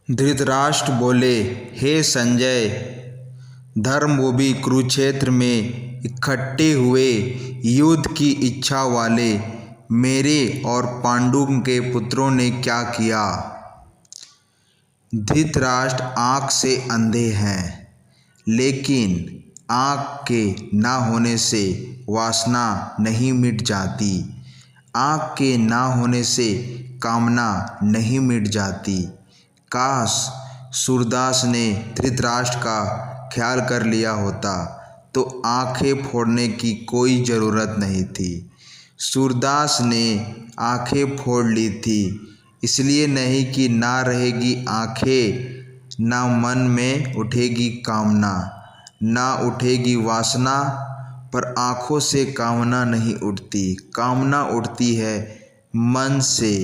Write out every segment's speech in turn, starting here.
धृतराष्ट्र बोले, हे संजय, धर्मभूमि कुरुक्षेत्र में इकट्ठे हुए युद्ध की इच्छा वाले मेरे और पांडु के पुत्रों ने क्या किया। धृतराष्ट्र आँख से अंधे हैं, लेकिन आँख के ना होने से वासना नहीं मिट जाती। आँख के ना होने से कामना नहीं मिट जाती। काश सूरदास ने धृतराष्ट्र का ख्याल कर लिया होता तो आंखें फोड़ने की कोई ज़रूरत नहीं थी। सूरदास ने आंखें फोड़ ली थी, इसलिए नहीं कि ना रहेगी आंखें, ना मन में उठेगी कामना, ना उठेगी वासना, पर आँखों से कामना नहीं उठती। कामना उठती है मन से।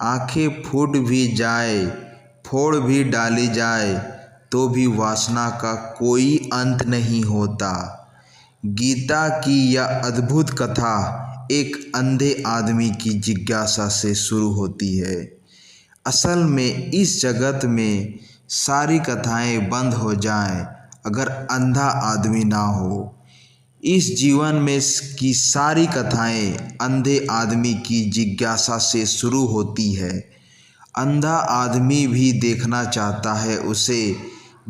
आंखें फूट भी जाए, फोड़ भी डाली जाए, तो भी वासना का कोई अंत नहीं होता। गीता की यह अद्भुत कथा एक अंधे आदमी की जिज्ञासा से शुरू होती है। असल में इस जगत में सारी कथाएं बंद हो जाएं अगर अंधा आदमी ना हो। इस जीवन में की सारी कथाएं अंधे आदमी की जिज्ञासा से शुरू होती है। अंधा आदमी भी देखना चाहता है उसे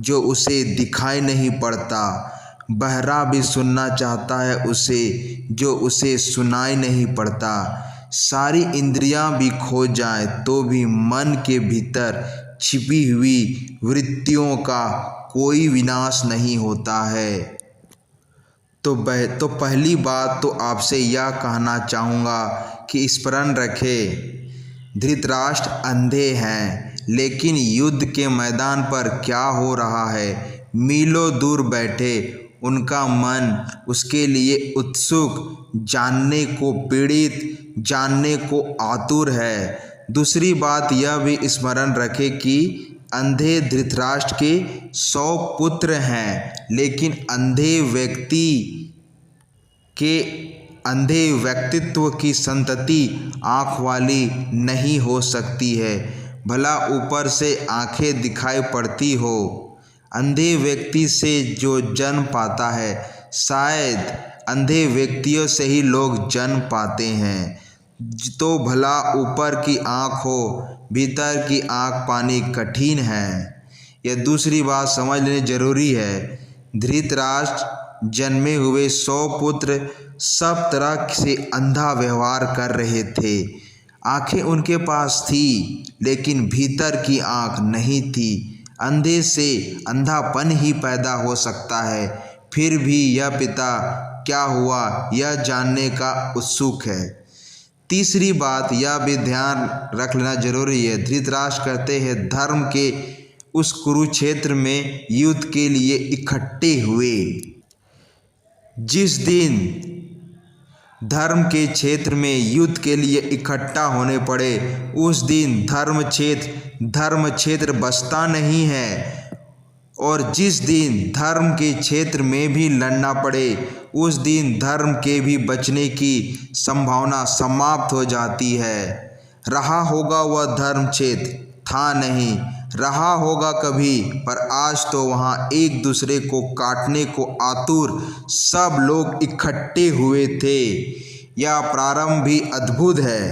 जो उसे दिखाई नहीं पड़ता। बहरा भी सुनना चाहता है उसे जो उसे सुनाई नहीं पड़ता। सारी इंद्रियां भी खो जाए तो भी मन के भीतर छिपी हुई वृत्तियों का कोई विनाश नहीं होता है। तो पहली बात तो आपसे यह कहना चाहूँगा कि स्मरण रखें, धृतराष्ट्र अंधे हैं, लेकिन युद्ध के मैदान पर क्या हो रहा है मीलों दूर बैठे उनका मन उसके लिए उत्सुक, जानने को पीड़ित, जानने को आतुर है। दूसरी बात यह भी स्मरण रखें कि अंधे धृतराष्ट्र के 100 पुत्र हैं, लेकिन अंधे व्यक्तित्व की संतति आँख वाली नहीं हो सकती है, भला ऊपर से आँखें दिखाई पड़ती हो। अंधे व्यक्ति से जो जन्म पाता है, शायद अंधे व्यक्तियों से ही लोग जन्म पाते हैं। तो भला ऊपर की आँख हो, भीतर की आँख पानी कठिन है। यह दूसरी बात समझ लेनी जरूरी है। धृतराष्ट्र जन्मे हुए 100 पुत्र सब तरह से अंधा व्यवहार कर रहे थे। आंखें उनके पास थी, लेकिन भीतर की आंख नहीं थी। अंधे से अंधापन ही पैदा हो सकता है। फिर भी यह पिता क्या हुआ यह जानने का उत्सुक है। तीसरी बात यह भी ध्यान रख लेना जरूरी है, धृतराष्ट्र कहते हैं धर्म के उस कुरुक्षेत्र में युद्ध के लिए इकट्ठे हुए। जिस दिन धर्म के क्षेत्र में युद्ध के लिए इकट्ठा होने पड़े, उस दिन धर्म क्षेत्र बचता नहीं है। और जिस दिन धर्म के क्षेत्र में भी लड़ना पड़े, उस दिन धर्म के भी बचने की संभावना समाप्त हो जाती है। रहा होगा वह धर्म क्षेत्र, था नहीं, रहा होगा कभी, पर आज तो वहाँ एक दूसरे को काटने को आतुर सब लोग इकट्ठे हुए थे। यह प्रारंभ भी अद्भुत है।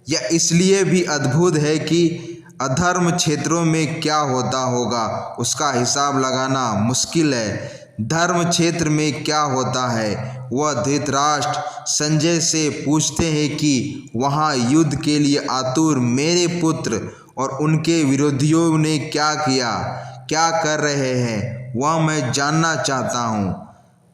यह इसलिए भी अद्भुत है कि अधर्म क्षेत्रों में क्या होता होगा उसका हिसाब लगाना मुश्किल है। धर्म क्षेत्र में क्या होता है वह धृतराष्ट्र संजय से पूछते हैं कि वहाँ युद्ध के लिए आतुर मेरे पुत्र और उनके विरोधियों ने क्या किया, क्या कर रहे हैं, वह मैं जानना चाहता हूँ।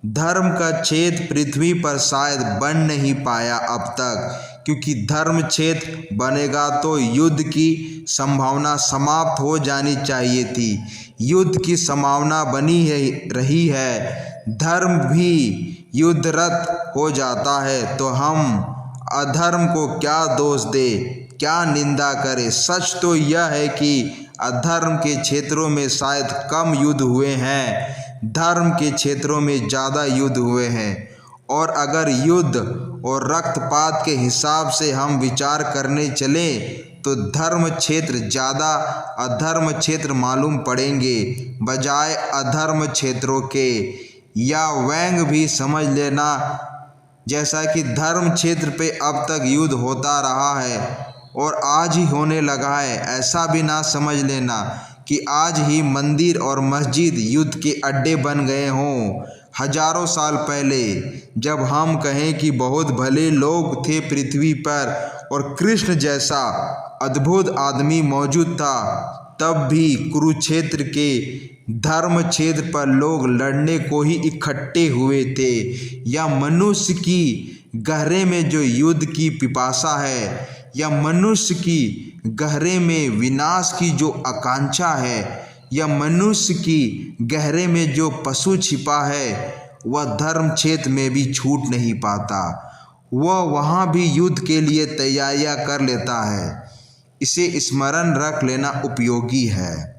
धर्म का क्षेत्र पृथ्वी पर शायद बन नहीं पाया अब तक, क्योंकि धर्म क्षेत्र बनेगा तो युद्ध की संभावना समाप्त हो जानी चाहिए थी। युद्ध की संभावना बनी रही है। धर्म भी युद्धरत हो जाता है तो हम अधर्म को क्या दोष दे, क्या निंदा करे। सच तो यह है कि अधर्म के क्षेत्रों में शायद कम युद्ध हुए हैं, धर्म के क्षेत्रों में ज़्यादा युद्ध हुए हैं। और अगर युद्ध और रक्तपात के हिसाब से हम विचार करने चलें तो धर्म क्षेत्र ज़्यादा अधर्म क्षेत्र मालूम पड़ेंगे बजाय अधर्म क्षेत्रों के। या व्यंग भी समझ लेना, जैसा कि धर्म क्षेत्र पे अब तक युद्ध होता रहा है और आज ही होने लगा है, ऐसा भी ना समझ लेना कि आज ही मंदिर और मस्जिद युद्ध के अड्डे बन गए हों। हजारों साल पहले जब हम कहें कि बहुत भले लोग थे पृथ्वी पर और कृष्ण जैसा अद्भुत आदमी मौजूद था, तब भी कुरुक्षेत्र के धर्म क्षेत्र पर लोग लड़ने को ही इकट्ठे हुए थे। या मनुष्य की गहरे में जो युद्ध की पिपासा है, या मनुष्य की गहरे में विनाश की जो आकांक्षा है, या मनुष्य की गहरे में जो पशु छिपा है, वह धर्म क्षेत्र में भी छूट नहीं पाता। वह वहाँ भी युद्ध के लिए तैयारियां कर लेता है। इसे स्मरण रख लेना उपयोगी है।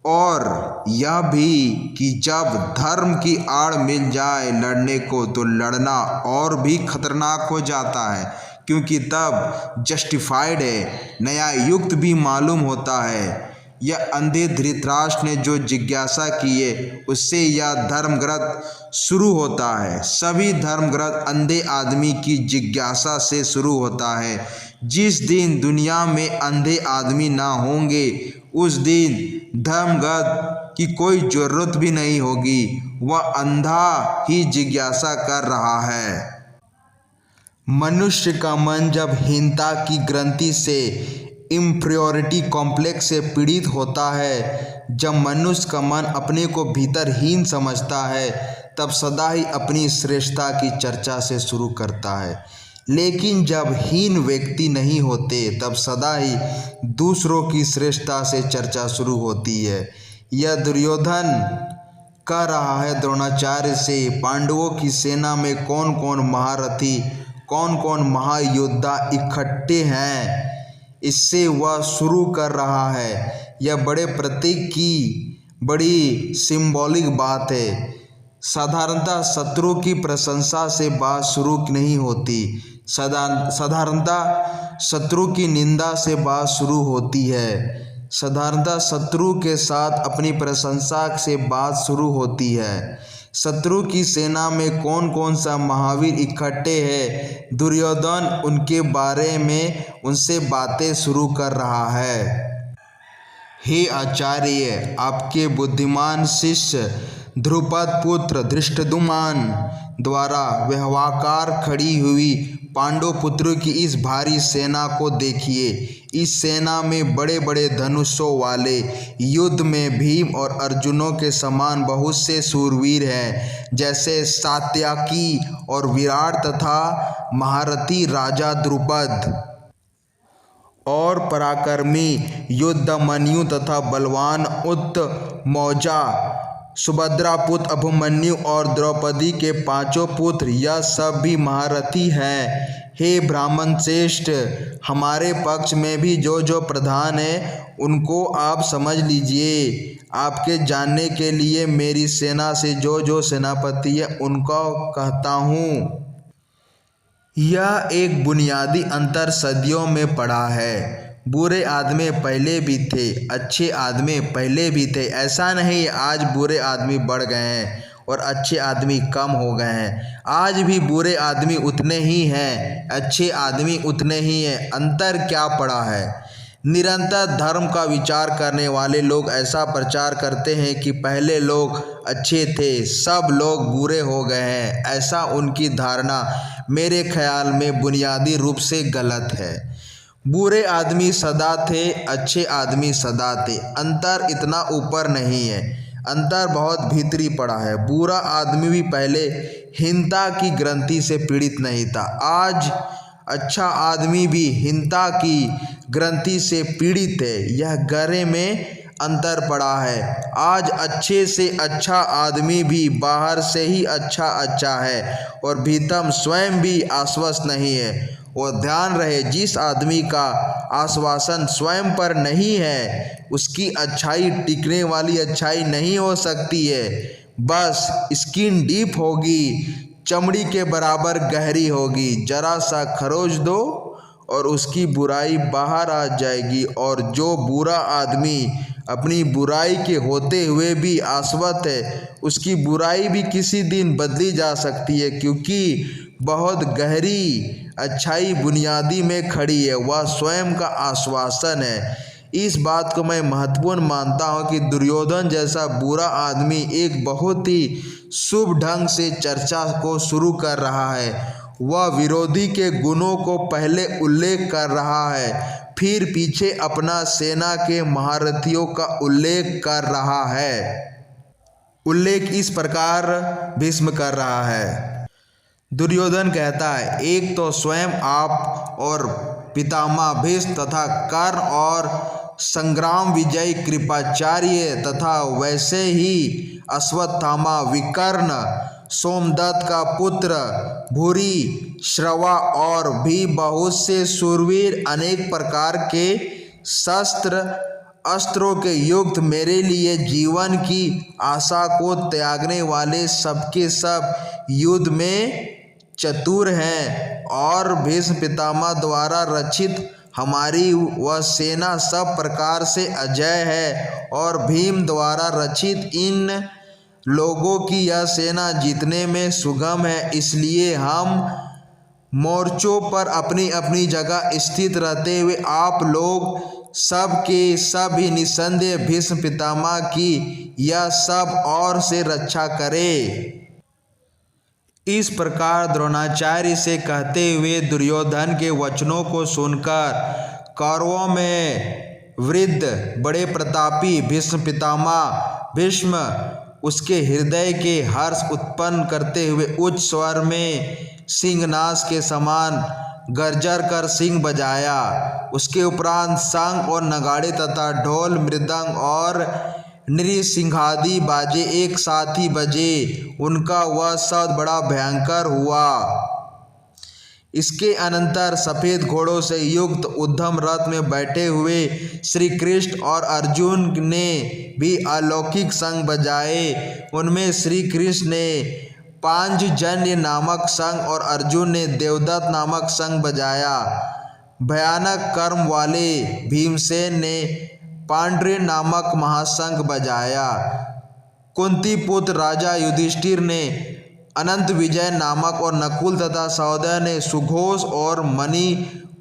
और यह भी कि जब धर्म की आड़ मिल जाए लड़ने को, तो लड़ना और भी खतरनाक हो जाता है, क्योंकि तब जस्टिफाइड है, न्याययुक्त भी मालूम होता है। यह अंधे धृतराष्ट्र ने जो जिज्ञासा की है, उससे यह धर्मग्रंथ शुरू होता है। सभी धर्मग्रंथ अंधे आदमी की जिज्ञासा से शुरू होता है। जिस दिन दुनिया में अंधे आदमी ना होंगे, उस दिन धर्मग्रंथ की कोई जरूरत भी नहीं होगी। वह अंधा ही जिज्ञासा कर रहा है। मनुष्य का मन जब हीनता की ग्रंथि से, इंफीरियरिटी कॉम्प्लेक्स से पीड़ित होता है, जब मनुष्य का मन अपने को भीतर हीन समझता है, तब सदा ही अपनी श्रेष्ठता की चर्चा से शुरू करता है। लेकिन जब हीन व्यक्ति नहीं होते, तब सदा ही दूसरों की श्रेष्ठता से चर्चा शुरू होती है। यह दुर्योधन कह रहा है द्रोणाचार्य से, पांडवों की सेना में कौन कौन महारथी, कौन कौन महायोद्धा इकट्ठे हैं, इससे वह शुरू कर रहा है। यह बड़े प्रतीक की बड़ी सिंबॉलिक बात है। साधारणतः शत्रु की प्रशंसा से बात शुरू नहीं होती, साधारणतः शत्रु की निंदा से बात शुरू होती है। साधारणतः शत्रु के साथ अपनी प्रशंसा से बात शुरू होती है। शत्रु की सेना में कौन कौन सा महावीर इकट्ठे हैं, दुर्योधन उनके बारे में उनसे बातें शुरू कर रहा है। हे आचार्य, आपके बुद्धिमान शिष्य ध्रुपद पुत्र धृष्टद्युम्न द्वारा व्यवहाकार खड़ी हुई पांडव पुत्रों की इस भारी सेना को देखिए। इस सेना में बड़े बड़े धनुषों वाले, युद्ध में भीम और अर्जुनों के समान बहुत से शूरवीर हैं, जैसे सात्यकी और विराट तथा महारथी राजा द्रुपद, और पराक्रमी युद्धमन्यु तथा बलवान उत्तमौजा, सुभद्रा पुत्र अभिमन्यु और द्रौपदी के पांचों पुत्र, यह सब भी महारथी हैं। हे ब्राह्मण श्रेष्ठ, हमारे पक्ष में भी जो जो प्रधान है उनको आप समझ लीजिए। आपके जानने के लिए मेरी सेना से जो जो सेनापति है उनको कहता हूँ। यह एक बुनियादी अंतर सदियों में पड़ा है। बुरे आदमी पहले भी थे, अच्छे आदमी पहले भी थे। ऐसा नहीं आज बुरे आदमी बढ़ गए हैं और अच्छे आदमी कम हो गए हैं। आज भी बुरे आदमी उतने ही हैं, अच्छे आदमी उतने ही हैं। अंतर क्या पड़ा है? निरंतर धर्म का विचार करने वाले लोग ऐसा प्रचार करते हैं कि पहले लोग अच्छे थे, सब लोग बुरे हो गए हैं। ऐसा उनकी धारणा मेरे ख्याल में बुनियादी रूप से गलत है। बुरे आदमी सदा थे, अच्छे आदमी सदा थे। अंतर इतना ऊपर नहीं है, अंतर बहुत भीतरी पड़ा है। बुरा आदमी भी पहले हीनता की ग्रंथि से पीड़ित नहीं था, आज अच्छा आदमी भी हीनता की ग्रंथि से पीड़ित है। यह गहरे में अंतर पड़ा है। आज अच्छे से अच्छा आदमी भी बाहर से ही अच्छा है और भीतर स्वयं भी आश्वस्त नहीं है। और ध्यान रहे, जिस आदमी का आश्वासन स्वयं पर नहीं है, उसकी अच्छाई टिकने वाली अच्छाई नहीं हो सकती है। बस स्किन डीप होगी, चमड़ी के बराबर गहरी होगी। जरा सा खरोच दो और उसकी बुराई बाहर आ जाएगी। और जो बुरा आदमी अपनी बुराई के होते हुए भी आश्वस्त है, उसकी बुराई भी किसी दिन बदली जा सकती है, क्योंकि बहुत गहरी अच्छाई बुनियादी में खड़ी है, वह स्वयं का आश्वासन है। इस बात को मैं महत्वपूर्ण मानता हूँ कि दुर्योधन जैसा बुरा आदमी एक बहुत ही शुभ ढंग से चर्चा को शुरू कर रहा है। वह विरोधी के गुणों को पहले उल्लेख कर रहा है, फिर पीछे अपना सेना के महारथियों का उल्लेख कर रहा है। उल्लेख इस प्रकार भीष्म कर रहा है। दुर्योधन कहता है, एक तो स्वयं आप और पितामह भीष्म तथा कर्ण और संग्राम विजयी कृपाचार्य तथा वैसे ही अश्वत्थामा विकर्ण सोमदत्त का पुत्र भूरि श्रवा और भी बहुत से शूरवीर अनेक प्रकार के शस्त्र अस्त्रों के युक्त मेरे लिए जीवन की आशा को त्यागने वाले सबके सब युद्ध में चतुर हैं। और भीष्म पितामह द्वारा रचित हमारी वह सेना सब प्रकार से अजय है। और भीम द्वारा रचित इन लोगों की यह सेना जीतने में सुगम है। इसलिए हम मोर्चों पर अपनी अपनी जगह स्थित रहते हुए आप लोग सब के सब ही निस्संदेह भीष्म पितामह की यह सब और से रक्षा करें। इस प्रकार द्रोणाचार्य से कहते हुए दुर्योधन के वचनों को सुनकर कौरवों में वृद्ध बड़े प्रतापी भीष्म पितामह भीष्म उसके हृदय के हर्ष उत्पन्न करते हुए उच्च स्वर में सिंहनाद के समान गर्जर कर सिंह बजाया। उसके उपरांत शंख और नगाड़े तथा ढोल मृदंग और नृसिंहादि बाजे एक साथ ही बजे। उनका वह शब्द बड़ा भयंकर हुआ। इसके अनंतर सफ़ेद घोड़ों से युक्त उद्धम रथ में बैठे हुए श्री कृष्ण और अर्जुन ने भी अलौकिक शंख बजाए। उनमें श्री कृष्ण ने पांचजन्य नामक शंख और अर्जुन ने देवदत्त नामक शंख बजाया। भयानक कर्म वाले भीमसेन ने पांड्रे नामक महाशंख बजाया। कुंती पुत्र राजा युधिष्ठिर ने अनंत विजय नामक और नकुल तथा सहदेव ने सुघोष और मणि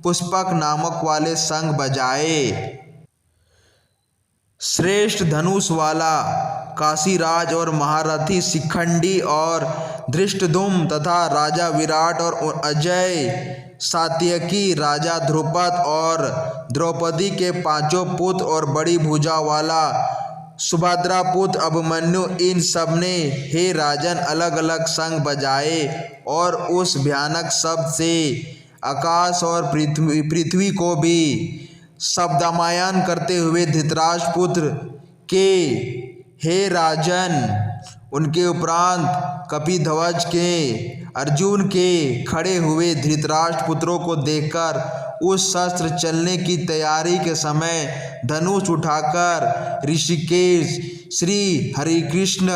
पुष्पक नामक वाले शंख बजाए। श्रेष्ठ धनुष वाला काशीराज और महारथी शिखंडी और धृष्टद्युम्न तथा राजा विराट और अजय सात्यकी राजा ध्रुपद और द्रौपदी के पांचों पुत्र और बड़ी भुजा वाला सुभद्रा पुत्र अभिमन्यु, इन सब ने हे राजन अलग अलग शंख बजाए। और उस भयानक शब्द से आकाश और पृथ्वी को भी शब्दमयन करते हुए धृतराष्ट्र पुत्र के हे राजन, उनके उपरांत कपिध्वज के अर्जुन के खड़े हुए धृतराष्ट्र पुत्रों को देखकर उस शस्त्र चलने की तैयारी के समय धनुष उठाकर ऋषिकेश श्री हरिकृष्ण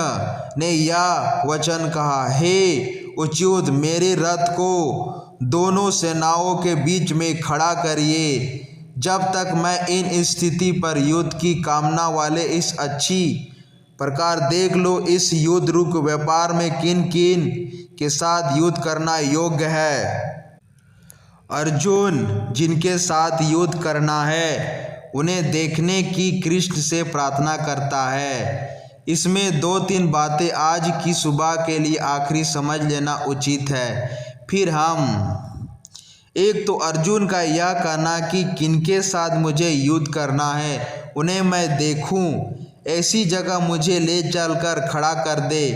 ने यह वचन कहा, हे उच्युत, मेरे रथ को दोनों सेनाओं के बीच में खड़ा करिए। जब तक मैं इन स्थिति पर युद्ध की कामना वाले इस अच्छी प्रकार देख लो, इस युद्ध रुक व्यापार में किन किन के साथ युद्ध करना योग्य है। अर्जुन जिनके साथ युद्ध करना है उन्हें देखने की कृष्ण से प्रार्थना करता है। इसमें 2-3 बातें आज की सुबह के लिए आखिरी समझ लेना उचित है। फिर हम एक तो अर्जुन का यह कहना कि किनके साथ मुझे युद्ध करना है, उन्हें मैं देखूं, ऐसी जगह मुझे ले चलकर खड़ा कर दे।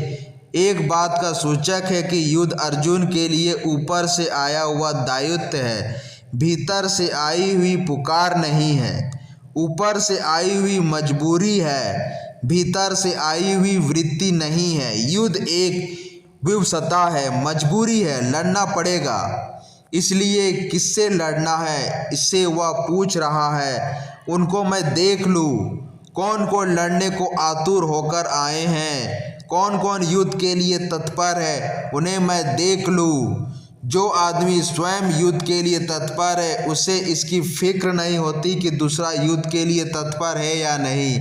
एक बात का सूचक है कि युद्ध अर्जुन के लिए ऊपर से आया हुआ दायित्व है, भीतर से आई हुई पुकार नहीं है। ऊपर से आई हुई मजबूरी है, भीतर से आई हुई वृत्ति नहीं है। युद्ध एक विवशता है, मजबूरी है, लड़ना पड़ेगा। इसलिए किससे लड़ना है, इससे वह पूछ रहा है। उनको मैं देख लूँ, कौन कौन लड़ने को आतुर होकर आए हैं, कौन कौन युद्ध के लिए तत्पर है, उन्हें मैं देख लूँ। जो आदमी स्वयं युद्ध के लिए तत्पर है उसे इसकी फिक्र नहीं होती कि दूसरा युद्ध के लिए तत्पर है या नहीं।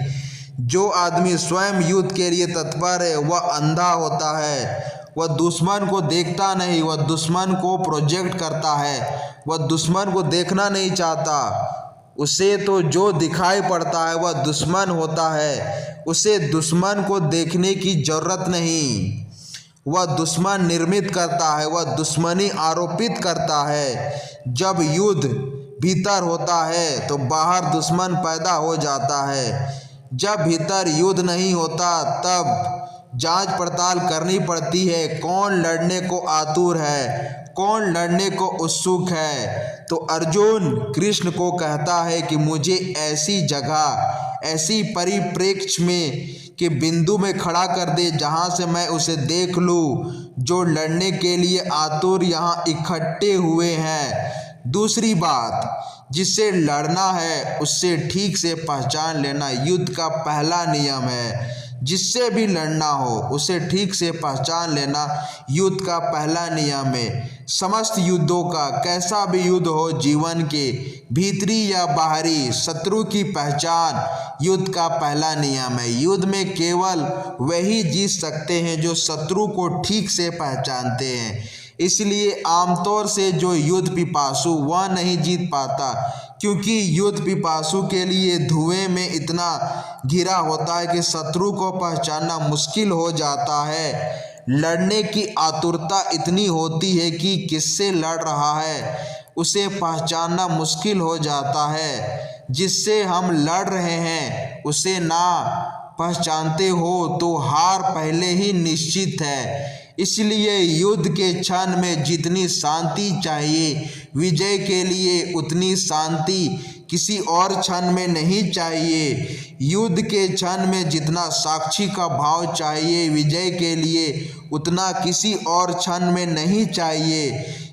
जो आदमी स्वयं युद्ध के लिए तत्पर है वह अंधा होता है, वह दुश्मन को देखता नहीं, वह दुश्मन को प्रोजेक्ट करता है, वह दुश्मन को देखना नहीं चाहता। उसे तो जो दिखाई पड़ता है वह दुश्मन होता है, उसे दुश्मन को देखने की जरूरत नहीं। वह दुश्मन निर्मित करता है, वह दुश्मनी आरोपित करता है। जब युद्ध भीतर होता है तो बाहर दुश्मन पैदा हो जाता है। जब भीतर युद्ध नहीं होता तब जांच पड़ताल करनी पड़ती है, कौन लड़ने को आतुर है, कौन लड़ने को उत्सुक है। तो अर्जुन कृष्ण को कहता है कि मुझे ऐसी जगह, ऐसी परिप्रेक्ष्य में कि बिंदु में खड़ा कर दे जहाँ से मैं उसे देख लूँ जो लड़ने के लिए आतुर यहाँ इकट्ठे हुए हैं। दूसरी बात, जिससे लड़ना है उससे ठीक से पहचान लेना युद्ध का पहला नियम है। जिससे भी लड़ना हो उसे ठीक से पहचान लेना युद्ध का पहला नियम है। समस्त युद्धों का, कैसा भी युद्ध हो, जीवन के भीतरी या बाहरी, शत्रु की पहचान युद्ध का पहला नियम है। युद्ध में केवल वही जीत सकते हैं जो शत्रु को ठीक से पहचानते हैं। इसलिए आमतौर से जो युद्ध पिपासु वह नहीं जीत पाता, क्योंकि युद्ध पिपासु के लिए धुएं में इतना घिरा होता है कि शत्रु को पहचानना मुश्किल हो जाता है। लड़ने की आतुरता इतनी होती है कि किससे लड़ रहा है उसे पहचानना मुश्किल हो जाता है। जिससे हम लड़ रहे हैं उसे ना पहचानते हो तो हार पहले ही निश्चित है। इसलिए युद्ध के क्षण में जितनी शांति चाहिए विजय के लिए उतनी शांति किसी और क्षण में नहीं चाहिए। युद्ध के क्षण में जितना साक्षी का भाव चाहिए विजय के लिए उतना किसी और क्षण में नहीं चाहिए।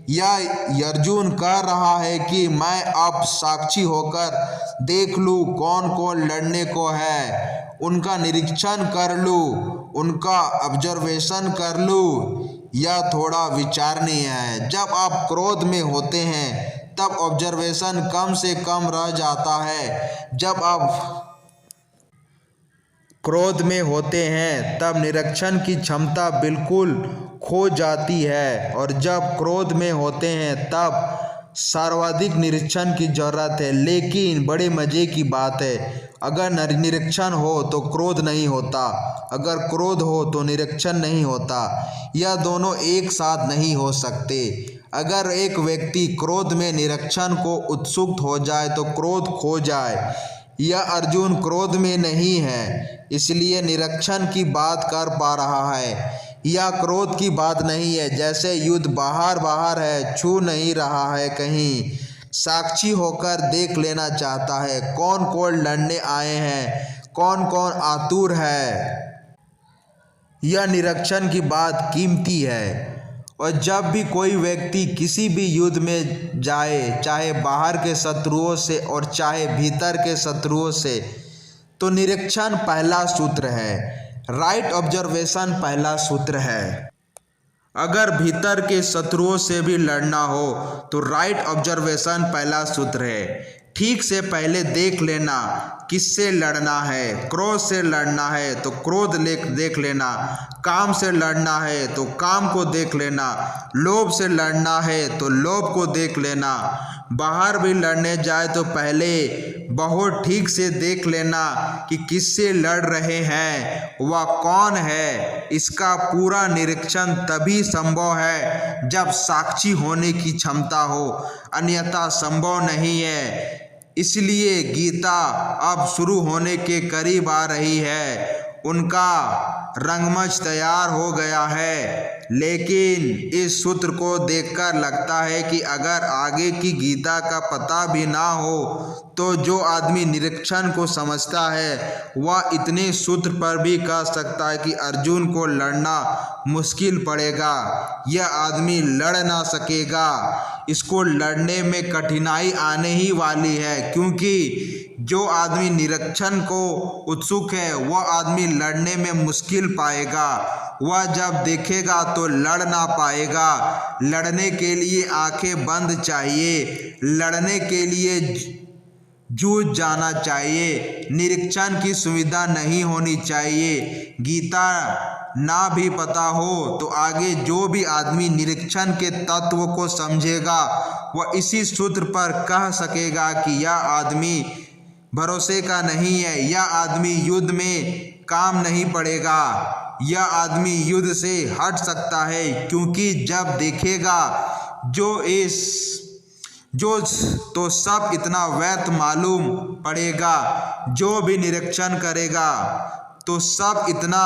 यह अर्जुन कह रहा है कि मैं अब साक्षी होकर देख लूँ कौन कौन लड़ने को है, उनका निरीक्षण कर लूँ, उनका ऑब्जर्वेशन कर लूँ। यह थोड़ा विचारणीय है। जब आप क्रोध में होते हैं तब ऑब्जर्वेशन कम से कम रह जाता है। जब आप क्रोध में होते हैं तब निरीक्षण की क्षमता बिल्कुल खो जाती है, और जब क्रोध में होते हैं तब सर्वाधिक निरीक्षण की जरूरत है। लेकिन बड़े मज़े की बात है, अगर निरीक्षण हो तो क्रोध नहीं होता, अगर क्रोध हो तो निरीक्षण नहीं होता। यह दोनों एक साथ नहीं हो सकते। अगर एक व्यक्ति क्रोध में निरीक्षण को उत्सुक हो जाए तो क्रोध खो जाए। यह अर्जुन क्रोध में नहीं है इसलिए निरीक्षण की बात कर पा रहा है, यह क्रोध की बात नहीं है। जैसे युद्ध बाहर बाहर है, छू नहीं रहा है कहीं, साक्षी होकर देख लेना चाहता है कौन कौन लड़ने आए हैं, कौन कौन आतुर है। यह निरीक्षण की बात कीमती है। और जब भी कोई व्यक्ति किसी भी युद्ध में जाए, चाहे बाहर के शत्रुओं से और चाहे भीतर के शत्रुओं से, तो निरीक्षण पहला सूत्र है, राइट ऑब्जर्वेशन पहला सूत्र है। अगर भीतर के शत्रुओं से भी लड़ना हो तो राइट ऑब्जर्वेशन पहला सूत्र है। ठीक से पहले देख लेना किससे लड़ना है। क्रोध से लड़ना है तो क्रोध देख लेना, काम से लड़ना है तो काम को देख लेना, लोभ से लड़ना है तो लोभ को देख लेना। बाहर भी लड़ने जाए तो पहले बहुत ठीक से देख लेना कि किससे लड़ रहे हैं, वह कौन है। इसका पूरा निरीक्षण तभी संभव है जब साक्षी होने की क्षमता हो, अन्यथा संभव नहीं है। इसलिए गीता अब शुरू होने के करीब आ रही है, उनका रंगमंच तैयार हो गया है। लेकिन इस सूत्र को देखकर लगता है कि अगर आगे की गीता का पता भी ना हो तो जो आदमी निरीक्षण को समझता है वह इतने सूत्र पर भी कह सकता है कि अर्जुन को लड़ना मुश्किल पड़ेगा, यह आदमी लड़ ना सकेगा, इसको लड़ने में कठिनाई आने ही वाली है, क्योंकि जो आदमी निरीक्षण को उत्सुक है वह आदमी लड़ने में मुश्किल पाएगा। वह जब देखेगा तो लड़ ना पाएगा। लड़ने के लिए आंखें बंद चाहिए, लड़ने के लिए जूझ जाना चाहिए। निरीक्षण की सुविधा नहीं होनी चाहिए। गीता ना भी पता हो तो आगे जो भी आदमी निरीक्षण के तत्व को समझेगा वह इसी सूत्र पर कह सकेगा कि यह आदमी भरोसे का नहीं है, यह आदमी युद्ध में काम नहीं पड़ेगा, यह आदमी युद्ध से हट सकता है। क्योंकि जब देखेगा जो तो सब इतना व्यर्थ मालूम पड़ेगा। जो भी निरीक्षण करेगा तो सब इतना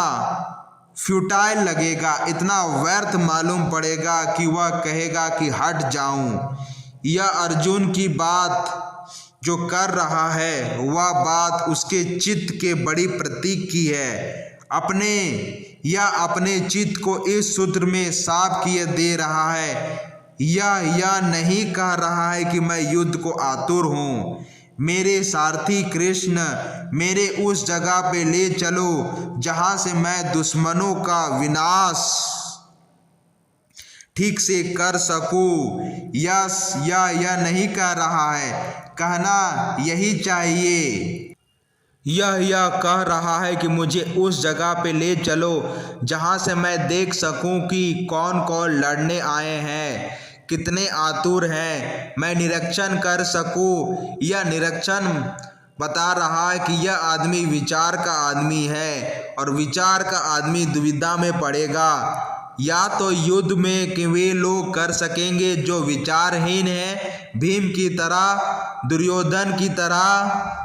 फ्यूटाइल लगेगा, इतना व्यर्थ मालूम पड़ेगा कि वह कहेगा कि हट जाऊं। यह अर्जुन की बात जो कर रहा है वह बात उसके चित्त के बड़ी प्रतीक की है। अपने चित्त को इस सूत्र में साफ किए दे रहा है। यह नहीं कह रहा है कि मैं युद्ध को आतुर हूँ। मेरे सारथी कृष्ण, मेरे उस जगह पे ले चलो जहाँ से मैं दुश्मनों का विनाश ठीक से कर सकूं। यह नहीं कह रहा है, कहना यही चाहिए। यह कह रहा है कि मुझे उस जगह पे ले चलो जहाँ से मैं देख सकूं कि कौन कौन लड़ने आए हैं, कितने आतुर हैं, मैं निरीक्षण कर सकूं। यह निरीक्षण बता रहा है कि यह आदमी विचार का आदमी है और विचार का आदमी दुविधा में पड़ेगा। या तो युद्ध में कि वे लोग कर सकेंगे जो विचारहीन हैं, भीम की तरह, दुर्योधन की तरह,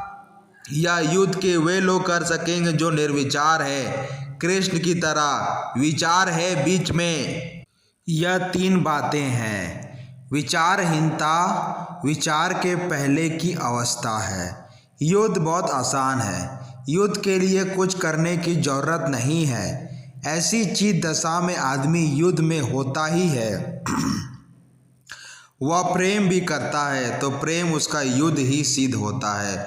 या युद्ध के वे लोग कर सकेंगे जो निर्विचार है, कृष्ण की तरह। विचार है बीच में। यह तीन बातें हैं। विचारहीनता विचार के पहले की अवस्था है। युद्ध बहुत आसान है, युद्ध के लिए कुछ करने की जरूरत नहीं है। ऐसी चित्त दशा में आदमी युद्ध में होता ही है। वह प्रेम भी करता है तो प्रेम उसका युद्ध ही सिद्ध होता है।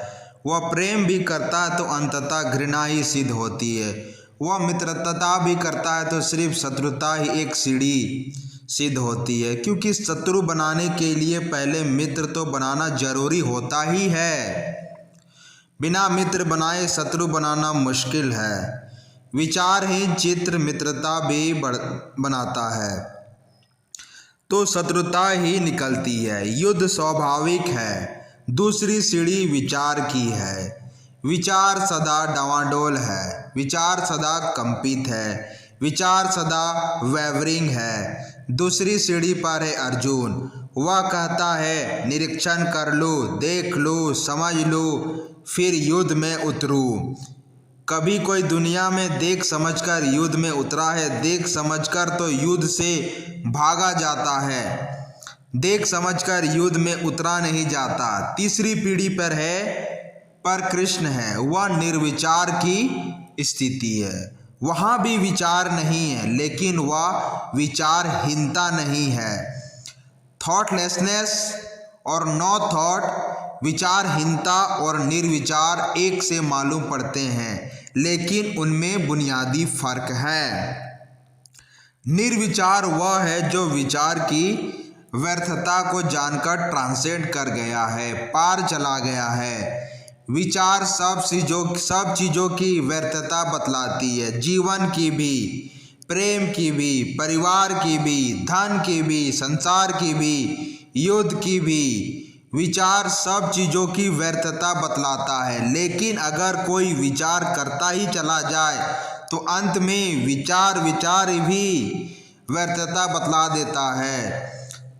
वह प्रेम भी करता है तो अंततः घृणा ही सिद्ध होती है। वह मित्रता भी करता है तो सिर्फ शत्रुता ही एक सीढ़ी सिद्ध होती है। क्योंकि शत्रु बनाने के लिए पहले मित्र तो बनाना जरूरी होता ही है। बिना मित्र बनाए शत्रु बनाना मुश्किल है। विचारहीन चित्र मित्रता भी बनाता है तो शत्रुता ही निकलती है। युद्ध स्वाभाविक है। दूसरी सीढ़ी विचार की है। विचार सदा डावाडोल है, विचार सदा कंपित है, विचार सदा वैवरिंग है। दूसरी सीढ़ी पर है अर्जुन। वह कहता है निरीक्षण कर लो, देख लो, समझ लो, फिर युद्ध में उतरूं। कभी कोई दुनिया में देख समझकर युद्ध में उतरा है? देख समझकर तो युद्ध से भागा जाता है, देख समझकर युद्ध में उतरा नहीं जाता। तीसरी पीढ़ी पर कृष्ण है। वह निर्विचार की स्थिति है। वहाँ भी विचार नहीं है लेकिन वह विचारहीनता नहीं है। थॉटलेसनेस और नो थॉट, विचारहीनता और निर्विचार एक से मालूम पड़ते हैं लेकिन उनमें बुनियादी फर्क है। निर्विचार वह है जो विचार की व्यर्थता को जानकर ट्रांसेंड कर गया है, पार चला गया है। विचार सब चीज़ों की व्यर्थता बतलाती है, जीवन की भी, प्रेम की भी, परिवार की भी, धन की भी, संसार की भी, युद्ध की भी। विचार सब चीज़ों की व्यर्थता बतलाता है। लेकिन अगर कोई विचार करता ही चला जाए तो अंत में विचार भी व्यर्थता बतला देता है।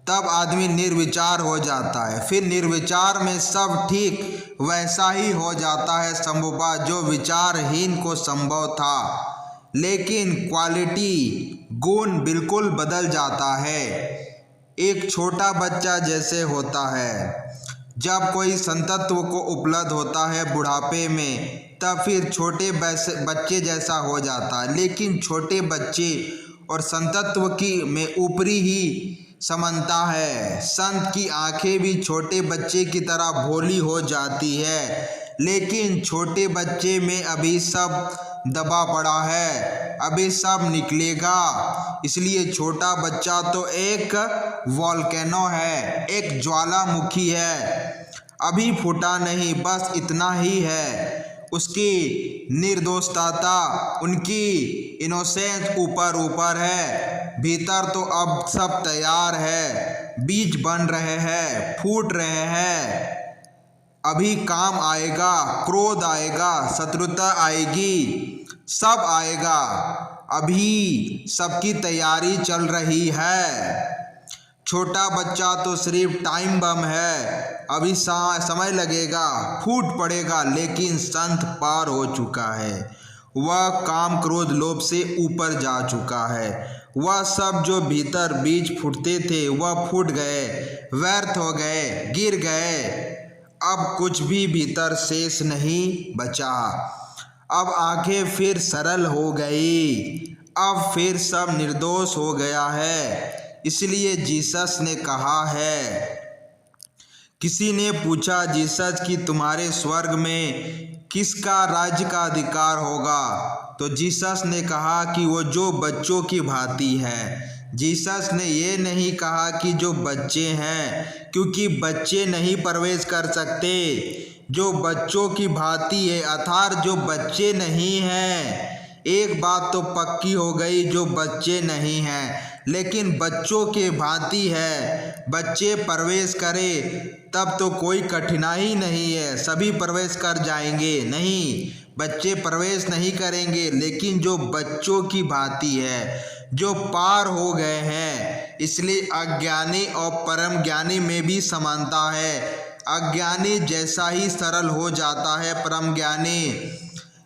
तब आदमी निर्विचार हो जाता है। फिर निर्विचार में सब ठीक वैसा ही हो जाता है संभव जो विचारहीन को संभव था, लेकिन क्वालिटी, गुण बिल्कुल बदल जाता है। एक छोटा बच्चा जैसे होता है, जब कोई संतत्व को उपलब्ध होता है बुढ़ापे में, तब फिर छोटे बच्चे जैसा हो जाता है। लेकिन छोटे बच्चे और संतत्व में ऊपरी ही समानता है। संत की आंखें भी छोटे बच्चे की तरह भोली हो जाती है, लेकिन छोटे बच्चे में अभी सब दबा पड़ा है, अभी सब निकलेगा। इसलिए छोटा बच्चा तो एक वॉल्केनो है, एक ज्वालामुखी है, अभी फूटा नहीं, बस इतना ही है। उसकी निर्दोषता, उनकी इनोसेंस ऊपर ऊपर है, भीतर तो अब सब तैयार है, बीज बन रहे हैं, फूट रहे हैं। अभी काम आएगा, क्रोध आएगा, शत्रुता आएगी, सब आएगा। अभी सबकी तैयारी चल रही है। छोटा बच्चा तो सिर्फ टाइम बम है, अभी समय लगेगा, फूट पड़ेगा, लेकिन संत पार हो चुका है। वह काम क्रोध लोभ से ऊपर जा चुका है। वह सब जो भीतर बीज फूटते थे वह फूट गए, व्यर्थ हो गए, गिर गए। अब कुछ भी भीतर शेष नहीं बचा। अब आंखें फिर सरल हो गई, अब फिर सब निर्दोष हो गया है। इसलिए जीसस ने कहा है, किसी ने पूछा जीसस कि तुम्हारे स्वर्ग में किसका राज्य का अधिकार होगा? तो जीसस ने कहा कि वो जो बच्चों की भांति है। जीसस ने ये नहीं कहा कि जो बच्चे हैं, क्योंकि बच्चे नहीं प्रवेश कर सकते। जो बच्चों की भांति है अर्थात जो बच्चे नहीं हैं। एक बात तो पक्की हो गई, जो बच्चे नहीं हैं लेकिन बच्चों के भांति है। बच्चे प्रवेश करें तब तो कोई कठिनाई नहीं है, सभी प्रवेश कर जाएंगे। नहीं, बच्चे प्रवेश नहीं करेंगे, लेकिन जो बच्चों की भांति है, जो पार हो गए हैं। इसलिए अज्ञानी और परम ज्ञानी में भी समानता है। अज्ञानी जैसा ही सरल हो जाता है परम ज्ञानी,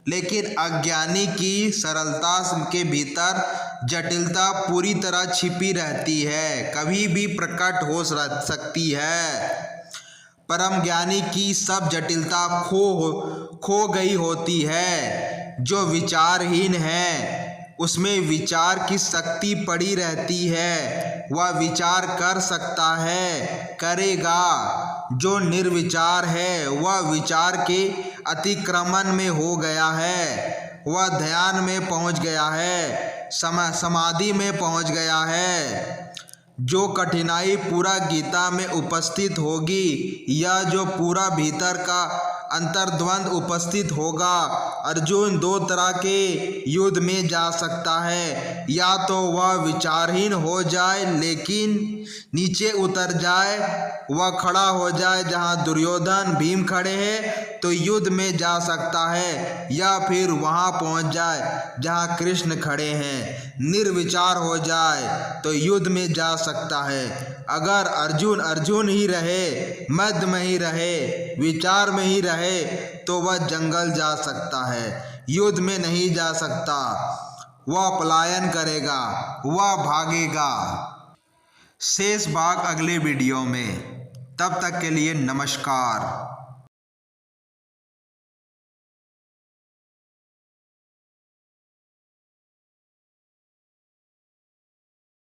लेकिन अज्ञानी की सरलता के भीतर जटिलता पूरी तरह छिपी रहती है, कभी भी प्रकट हो सकती है। परम ज्ञानी की सब जटिलता खो गई होती है। जो विचारहीन है उसमें विचार की शक्ति पड़ी रहती है, वह विचार कर सकता है, करेगा। जो निर्विचार है वह विचार के अतिक्रमण में हो गया है, वह ध्यान में पहुंच गया है, समाधि में पहुंच गया है। जो कठिनाई पूरा गीता में उपस्थित होगी या जो पूरा भीतर का अंतर्द्वंद उपस्थित होगा, अर्जुन दो तरह के युद्ध में जा सकता है। या तो वह विचारहीन हो जाए लेकिन नीचे उतर जाए, वह खड़ा हो जाए जहाँ दुर्योधन भीम खड़े हैं तो युद्ध में जा सकता है, या फिर वहाँ पहुँच जाए जहाँ कृष्ण खड़े हैं, निर्विचार हो जाए तो युद्ध में जा सकता है। अगर अर्जुन ही रहे, मध्य में ही रहे, विचार में ही रहे तो वह जंगल जा सकता है, युद्ध में नहीं जा सकता। वह पलायन करेगा, वह भागेगा। शेष भाग अगले वीडियो में। तब तक के लिए नमस्कार।